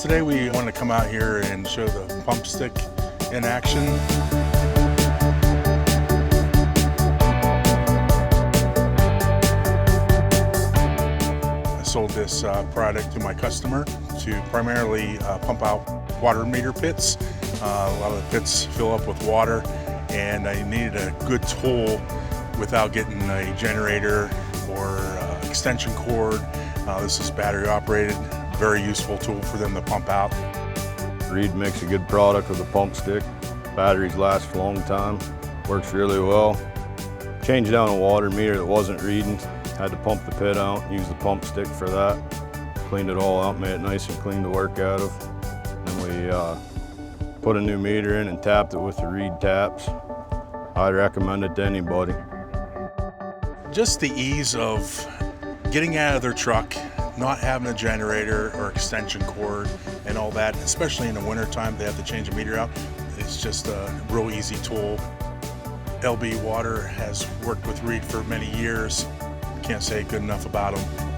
Today we want to come out here and show the pump stick in action. I sold this product to my customer to primarily pump out water meter pits. A lot of the pits fill up with water, and I needed a good tool without getting a generator or extension cord. This is battery operated, very useful tool for them to pump out. Reed makes a good product with a pump stick. Batteries last for a long time, works really well. Changed down a water meter that wasn't reading, had to pump the pit out, use the pump stick for that. Cleaned it all out, made it nice and clean to work out of. Then we put a new meter in and tapped it with the Reed taps. I'd recommend it to anybody. Just the ease of getting out of their truck, not having a generator or extension cord and all that, especially in the wintertime, they have to change a meter out. It's just a real easy tool. LB Water has worked with Reed for many years. Can't say good enough about them.